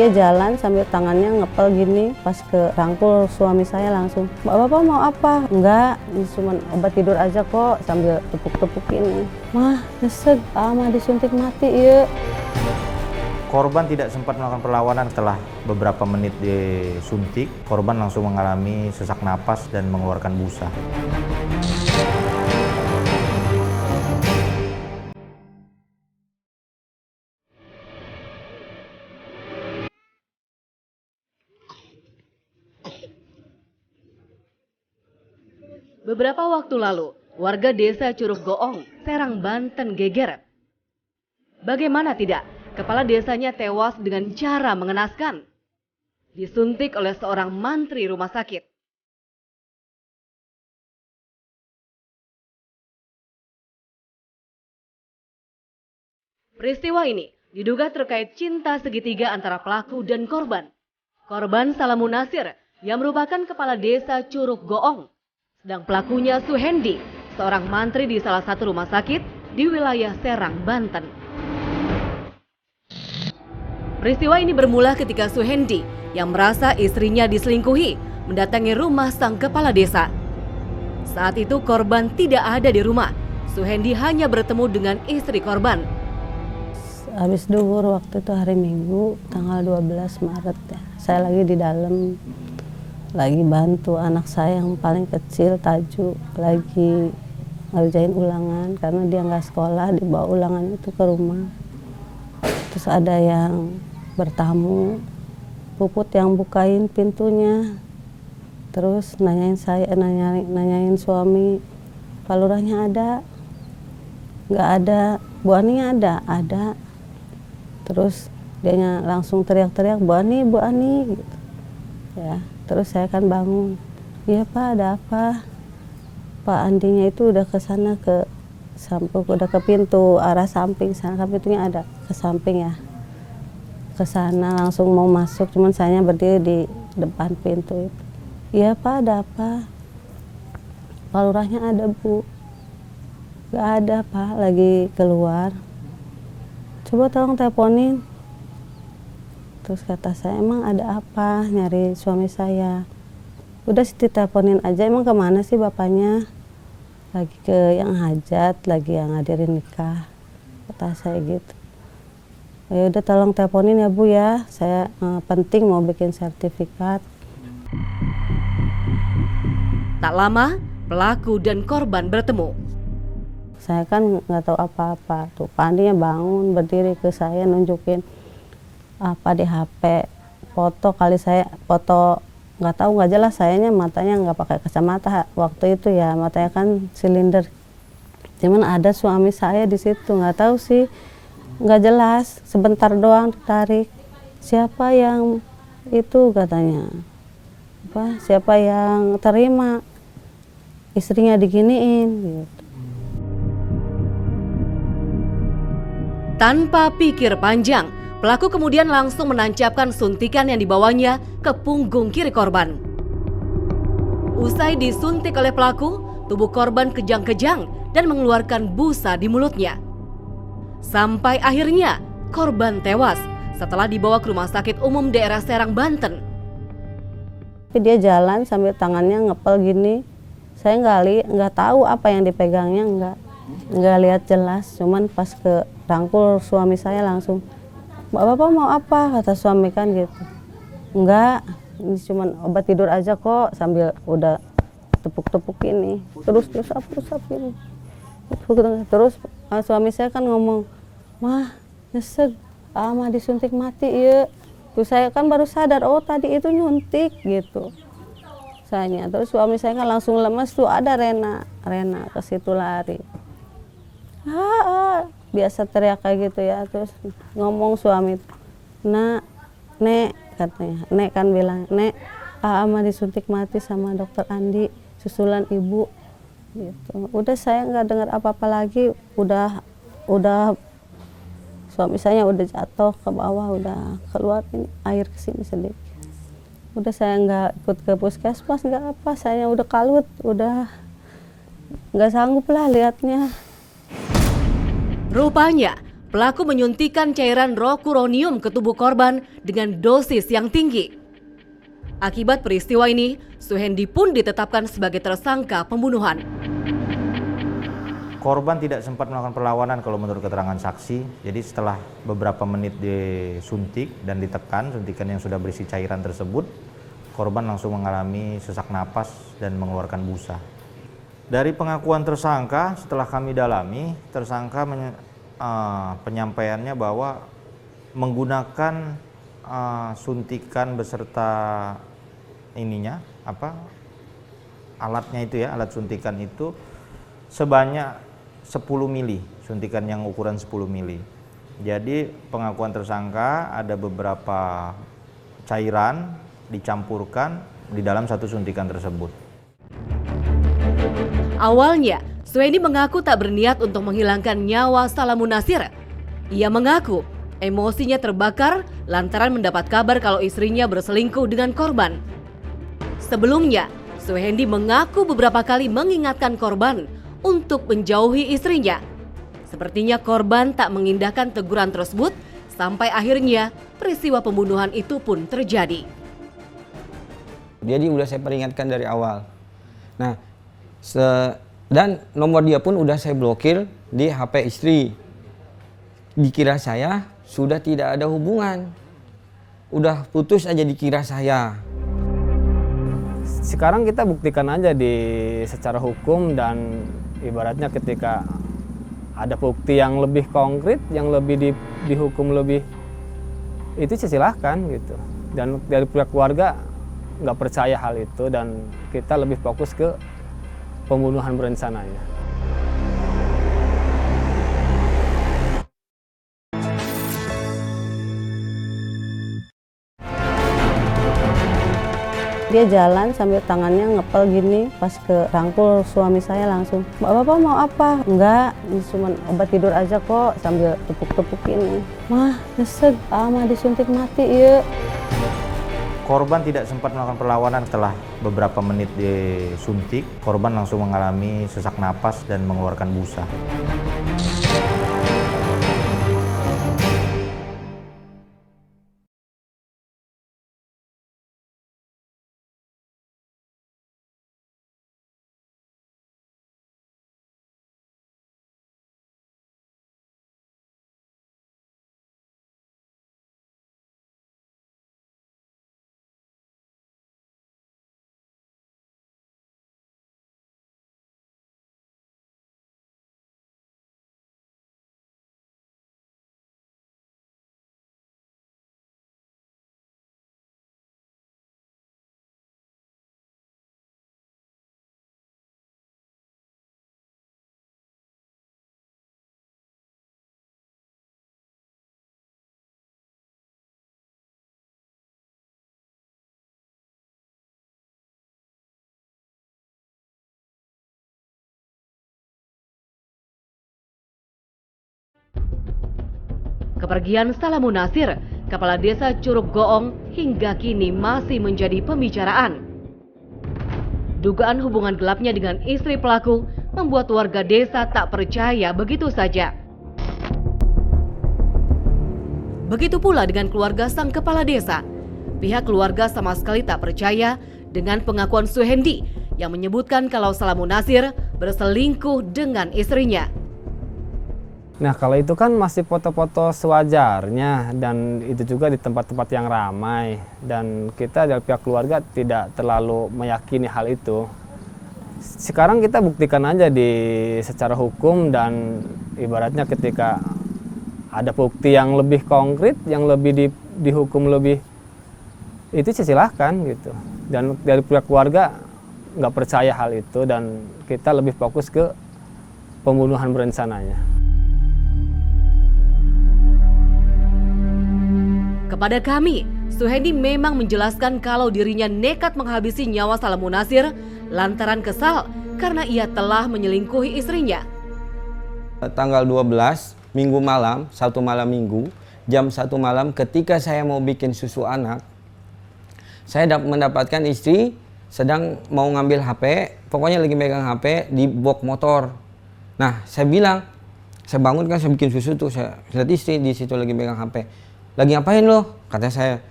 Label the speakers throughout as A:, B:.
A: Dia jalan sambil tangannya ngepel gini, pas ke rangkul suami saya langsung, "Bapak mau apa?" "Enggak, ini cuma obat tidur aja kok," sambil tepuk-tepuk ini. "Mah, nyesek, mah disuntik mati ya."
B: Korban tidak sempat melakukan perlawanan. Setelah beberapa menit disuntik, korban langsung mengalami sesak napas dan mengeluarkan busa.
C: Beberapa waktu lalu, warga desa Curug Goong, Serang, Banten geger. Bagaimana tidak, kepala desanya tewas dengan cara mengenaskan. Disuntik oleh seorang mantri rumah sakit. Peristiwa ini diduga terkait cinta segitiga antara pelaku dan korban. Korban Salamun Nasir yang merupakan kepala desa Curug Goong. Sedang pelakunya Suhendi, seorang mantri di salah satu rumah sakit di wilayah Serang, Banten. Peristiwa ini bermula ketika Suhendi yang merasa istrinya diselingkuhi mendatangi rumah sang kepala desa. Saat itu korban tidak ada di rumah. Suhendi hanya bertemu dengan istri korban.
A: Habis duhur waktu itu hari Minggu, tanggal 12 Maret ya. Saya lagi di dalam, lagi bantu anak saya yang paling kecil, Taju, lagi ngerjain ulangan karena dia nggak sekolah, dibawa ulangan itu ke rumah. Terus ada yang bertamu, Puput yang bukain pintunya, terus nanyain saya, nanyain suami, "Pak Lurahnya ada?" "Nggak ada." "Bu Ani ada." Terus dianya langsung teriak-teriak, "Bu Ani, Bu Ani," gitu. Ya, terus saya kan bangun. "Iya Pak, ada apa?" Pak Andinya itu udah ke sana, udah ke pintu arah samping sana, kan pintunya ada ke samping ya. Ke sana langsung mau masuk, cuman saya berdiri di depan pintu itu. "Iya Pak, ada apa?" "Pak Lurahnya ada Bu." "Nggak ada Pak, lagi keluar." "Coba tolong teleponin." Terus kata saya, "Emang ada apa?" "Nyari suami saya." "Udah sih diteleponin aja, emang kemana sih bapaknya?" "Lagi ke yang hajat, lagi yang ngadirin nikah," kata saya gitu. "Ya udah tolong teleponin ya Bu ya, saya penting mau bikin sertifikat."
C: Tak lama, pelaku dan korban bertemu.
A: Saya kan nggak tahu apa-apa, tuh Pak Andinya bangun berdiri ke saya nunjukin apa di HP, foto kali saya, foto nggak tahu, nggak jelas, sayanya matanya nggak pakai kacamata waktu itu ya, matanya kan silinder. Cuman ada suami saya di situ, nggak tahu sih, nggak jelas, sebentar doang ditarik. "Siapa yang itu?" katanya. "Siapa yang terima? Istrinya diginiin," gitu.
C: Tanpa pikir panjang, pelaku kemudian langsung menancapkan suntikan yang dibawanya ke punggung kiri korban. Usai disuntik oleh pelaku, tubuh korban kejang-kejang dan mengeluarkan busa di mulutnya. Sampai akhirnya korban tewas setelah dibawa ke Rumah Sakit Umum Daerah Serang, Banten.
A: Tapi dia jalan sambil tangannya ngepel gini. Saya nggak tahu apa yang dipegangnya, nggak lihat jelas. Cuman pas ke rangkul suami saya langsung, "Bapak mau apa?" kata suami kan gitu. "Enggak, ini cuma obat tidur aja kok," sambil udah tepuk-tepuk ini. Terus usap ini. Terus suami saya kan ngomong, "Mah, nyesek, mah disuntik mati ya." Tuh saya kan baru sadar, oh tadi itu nyuntik gitu. Terus suami saya kan langsung lemes, tuh ada Rena ke situ lari. Biasa teriak kayak gitu ya. Terus ngomong suami, Nek katanya, Nek kan bilang, "Nek, mah disuntik mati sama dokter Andi, susulan ibu." Gitu. Udah saya nggak dengar apa-apa lagi, udah suami saya udah jatuh ke bawah, udah keluar air ke sini sedikit. Udah saya nggak ikut ke puskesmas, nggak apa, saya udah kalut, udah nggak sanggup lah lihatnya.
C: Rupanya pelaku menyuntikkan cairan rokuronium ke tubuh korban dengan dosis yang tinggi. Akibat peristiwa ini, Suhendi pun ditetapkan sebagai tersangka pembunuhan.
B: Korban tidak sempat melakukan perlawanan kalau menurut keterangan saksi. Jadi setelah beberapa menit disuntik dan ditekan, suntikan yang sudah berisi cairan tersebut, korban langsung mengalami sesak napas dan mengeluarkan busa. Dari pengakuan tersangka, setelah kami dalami, tersangka penyampaiannya bahwa menggunakan suntikan beserta alatnya itu ya, alat suntikan itu sebanyak 10 mili, suntikan yang ukuran 10 mili. Jadi pengakuan tersangka ada beberapa cairan dicampurkan di dalam satu suntikan tersebut.
C: Awalnya, Suhendi mengaku tak berniat untuk menghilangkan nyawa Salamun Nasir. Ia mengaku emosinya terbakar lantaran mendapat kabar kalau istrinya berselingkuh dengan korban. Sebelumnya, Suhendi mengaku beberapa kali mengingatkan korban untuk menjauhi istrinya. Sepertinya korban tak mengindahkan teguran tersebut sampai akhirnya peristiwa pembunuhan itu pun terjadi.
D: Jadi udah saya peringatkan dari awal. Nah, dan nomor dia pun udah saya blokir di HP istri. Dikira saya sudah tidak ada hubungan. Udah putus aja dikira saya.
E: Sekarang kita buktikan aja secara hukum, dan ibaratnya ketika ada bukti yang lebih konkret, yang lebih dihukum lebih, itu silahkan gitu. Dan dari pihak keluarga nggak percaya hal itu, dan kita lebih fokus ke pembunuhan berencananya.
A: Dia jalan sambil tangannya ngepel gini, pas ke rangkul suami saya langsung, "Bapak mau apa?" "Enggak, ini cuma obat tidur aja kok," sambil tepuk-tepukin. "Mah, nyesek, mah disuntik mati ya."
B: Korban tidak sempat melakukan perlawanan. Setelah beberapa menit disuntik, korban langsung mengalami sesak napas dan mengeluarkan busa.
C: Kepergian Salamun Nasir, kepala desa Curug Goong, hingga kini masih menjadi pembicaraan. Dugaan hubungan gelapnya dengan istri pelaku membuat warga desa tak percaya begitu saja. Begitu pula dengan keluarga sang kepala desa. Pihak keluarga sama sekali tak percaya dengan pengakuan Suhendi yang menyebutkan kalau Salamun Nasir berselingkuh dengan istrinya.
E: Nah, kalau itu kan masih foto-foto sewajarnya, dan itu juga di tempat-tempat yang ramai, dan kita dari pihak keluarga tidak terlalu meyakini hal itu. Sekarang kita buktikan aja secara hukum, dan ibaratnya ketika ada bukti yang lebih konkret, yang lebih dihukum lebih, itu silahkan gitu. Dan dari pihak keluarga nggak percaya hal itu, dan kita lebih fokus ke pembunuhan berencananya.
C: Kepada kami, Suhendi memang menjelaskan kalau dirinya nekat menghabisi nyawa Salamun Nasir lantaran kesal karena ia telah menyelingkuhi istrinya.
D: Tanggal 12, minggu malam, satu malam minggu, jam 1 malam ketika saya mau bikin susu anak, saya mendapatkan istri sedang mau ngambil HP, pokoknya lagi megang HP di box motor. Nah, saya bilang, Saya bangun kan, saya bikin susu tuh, saya lihat istri di situ lagi megang HP. Lagi ngapain lo? Kata saya.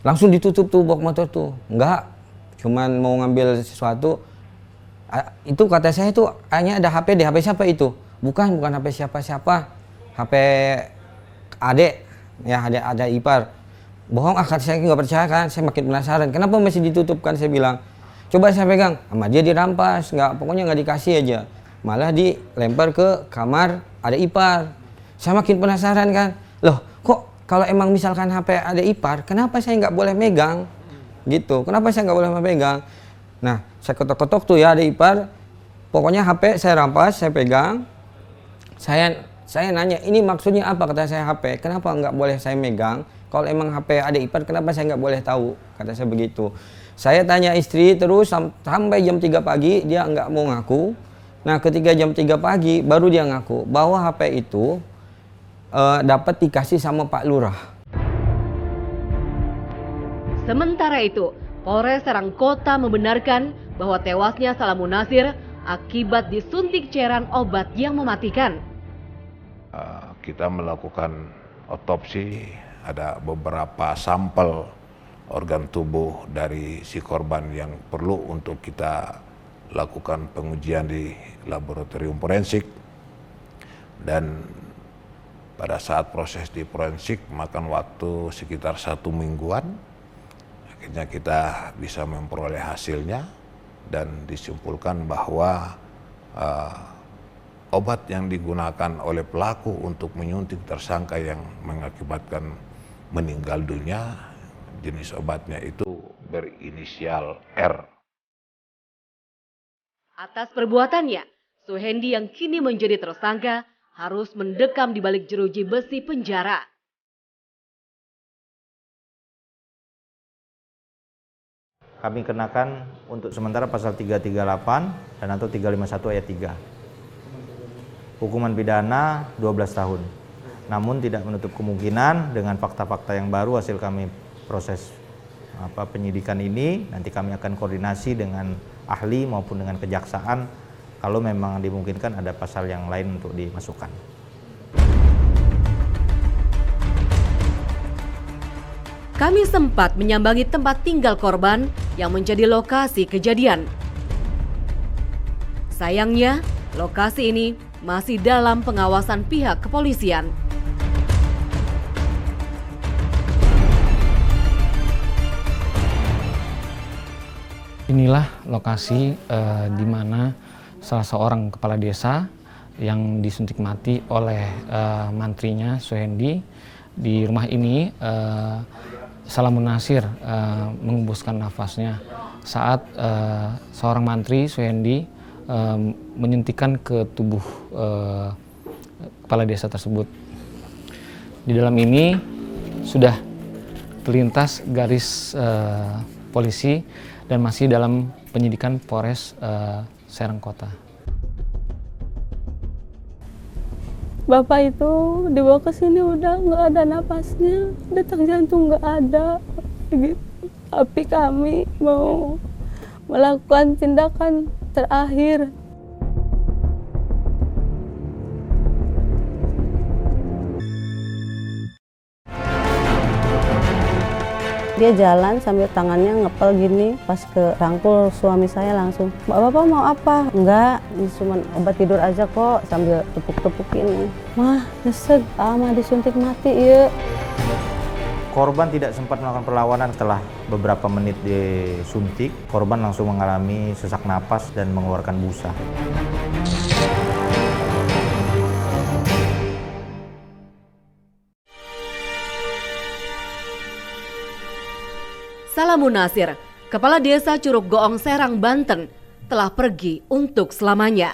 D: Langsung ditutup tuh box motor tuh. Enggak, cuman mau ngambil sesuatu. Itu kata saya tuh hanya ada HP di HP siapa itu? Bukan HP siapa-siapa. HP adek, ya ada ipar. Bohong, kata saya nggak percaya kan, saya makin penasaran. Kenapa masih ditutup kan, saya bilang. Coba saya pegang, sama dia dirampas, pokoknya nggak dikasih aja. Malah dilempar ke kamar ada ipar. Saya makin penasaran kan, loh kok kalau emang misalkan HP ada ipar, kenapa saya nggak boleh megang? Gitu, kenapa saya nggak boleh megang? Nah, saya ketok-ketok tuh ya ada ipar. Pokoknya HP saya rampas, saya pegang. Saya nanya, ini maksudnya apa? Kata saya HP, kenapa nggak boleh saya megang? Kalau emang HP ada ipar, kenapa saya nggak boleh tahu? Kata saya begitu. Saya tanya istri terus sampai jam 3 pagi, dia nggak mau ngaku. Nah, ketika jam 3 pagi, baru dia ngaku bahwa HP itu dapat dikasih sama Pak Lurah.
C: Sementara itu, Polres Serang Kota membenarkan bahwa tewasnya Salamun Nasir akibat disuntik cairan obat yang mematikan.
F: Kita melakukan otopsi, ada beberapa sampel organ tubuh dari si korban yang perlu untuk kita lakukan pengujian di laboratorium forensik. Dan pada saat proses di forensik makan waktu sekitar 1 mingguan, akhirnya kita bisa memperoleh hasilnya dan disimpulkan bahwa obat yang digunakan oleh pelaku untuk menyuntik tersangka yang mengakibatkan meninggal dunia, jenis obatnya itu berinisial R.
C: Atas perbuatannya, Suhendi yang kini menjadi tersangka harus mendekam di balik jeruji besi penjara.
B: Kami kenakan untuk sementara pasal 338 dan atau 351 ayat 3. Hukuman pidana 12 tahun. Namun tidak menutup kemungkinan dengan fakta-fakta yang baru hasil kami proses penyidikan ini, nanti kami akan koordinasi dengan ahli maupun dengan kejaksaan kalau memang dimungkinkan ada pasal yang lain untuk dimasukkan.
C: Kami sempat menyambangi tempat tinggal korban yang menjadi lokasi kejadian. Sayangnya, lokasi ini masih dalam pengawasan pihak kepolisian.
G: Inilah lokasi di mana salah seorang kepala desa yang disuntik mati oleh mantrinya Suhendi. Di rumah ini Salamun Nasir mengembuskan nafasnya saat seorang mantri Suhendi menyuntikkan ke tubuh kepala desa tersebut. Di dalam ini sudah terlintas garis polisi dan masih dalam penyidikan Polres Serang Kota.
A: Bapak itu dibawa ke sini udah nggak ada napasnya, detak jantung nggak ada, gitu. Tapi kami mau melakukan tindakan terakhir. Dia jalan sambil tangannya ngepel gini, pas ke rangkul suami saya langsung, "Bapak mau apa?" "Enggak, ini cuma obat tidur aja kok," sambil tepuk-tepukin. "Mah, nyesek, mah disuntik mati ya."
B: Korban tidak sempat melakukan perlawanan. Setelah beberapa menit disuntik, korban langsung mengalami sesak napas dan mengeluarkan busa.
C: Salamun Nasir, Kepala Desa Curug Goong, Serang, Banten, telah pergi untuk selamanya.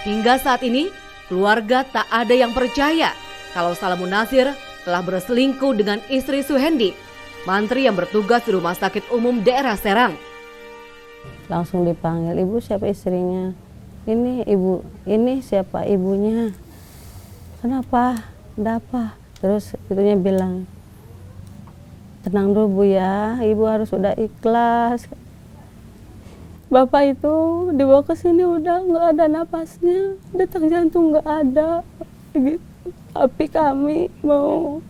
C: Hingga saat ini, keluarga tak ada yang percaya kalau Salamun Nasir telah berselingkuh dengan istri Suhendi, mantri yang bertugas di Rumah Sakit Umum Daerah Serang.
A: Langsung dipanggil, "Ibu siapa istrinya?" "Ini ibu." "Ini siapa ibunya?" "Kenapa? Ada apa?" Terus itunya bilang, "Tenang dulu Bu ya, Ibu harus udah ikhlas." bapak itu dibawa ke sini udah nggak ada napasnya, detak jantung nggak ada gitu. Tapi kami mau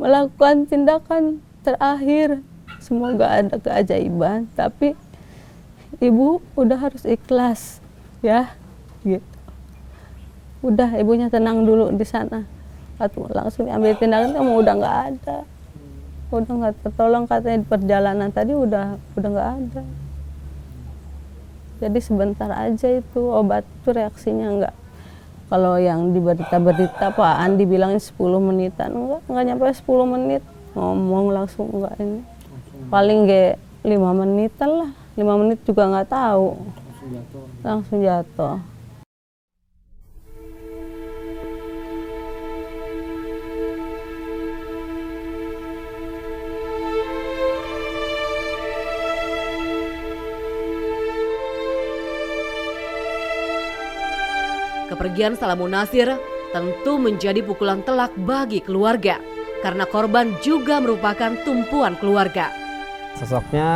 A: melakukan tindakan terakhir, semoga ada keajaiban, tapi ibu udah harus ikhlas ya gitu. Udah ibunya tenang dulu di sana. Waktu langsung ambil tindakan kamu udah nggak ada, udah nggak tertolong, katanya di perjalanan tadi udah nggak ada. Jadi sebentar aja itu obat itu reaksinya nggak. Kalau yang di berita-berita Pak Andi bilangin 10 menitan, enggak nyampe 10 menit ngomong langsung enggak ini. Paling kayak 5 menitan lah, 5 menit juga nggak tahu. Langsung jatuh.
C: Kepergian Salamun Nasir tentu menjadi pukulan telak bagi keluarga, karena korban juga merupakan tumpuan keluarga.
E: Sosoknya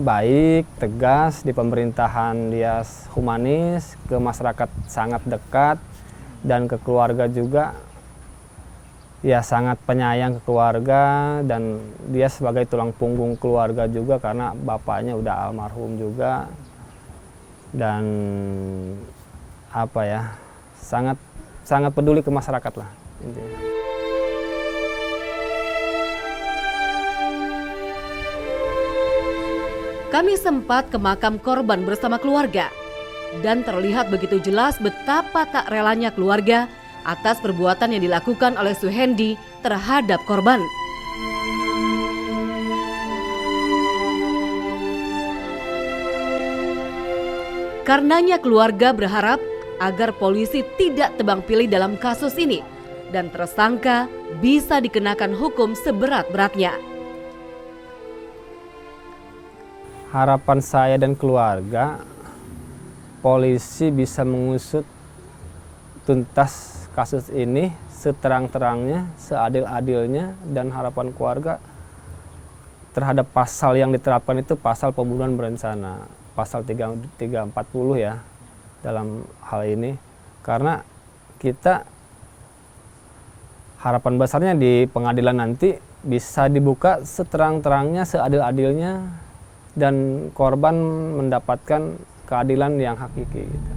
E: baik, tegas, di pemerintahan dia humanis, ke masyarakat sangat dekat, dan ke keluarga juga ya sangat penyayang ke keluarga, dan dia sebagai tulang punggung keluarga juga karena bapaknya udah almarhum juga. Dan apa ya, sangat peduli ke masyarakat lah intinya.
C: Kami sempat ke makam korban bersama keluarga, dan terlihat begitu jelas betapa tak relanya keluarga atas perbuatan yang dilakukan oleh Suhendi terhadap korban. Karenanya keluarga berharap agar polisi tidak tebang pilih dalam kasus ini dan tersangka bisa dikenakan hukum seberat-beratnya.
E: Harapan saya dan keluarga, polisi bisa mengusut tuntas kasus ini seterang-terangnya, seadil-adilnya, dan harapan keluarga terhadap pasal yang diterapkan itu pasal pembunuhan berencana, pasal 340 ya dalam hal ini. Karena kita harapan besarnya di pengadilan nanti bisa dibuka seterang-terangnya, seadil-adilnya, dan korban mendapatkan keadilan yang hakiki gitu.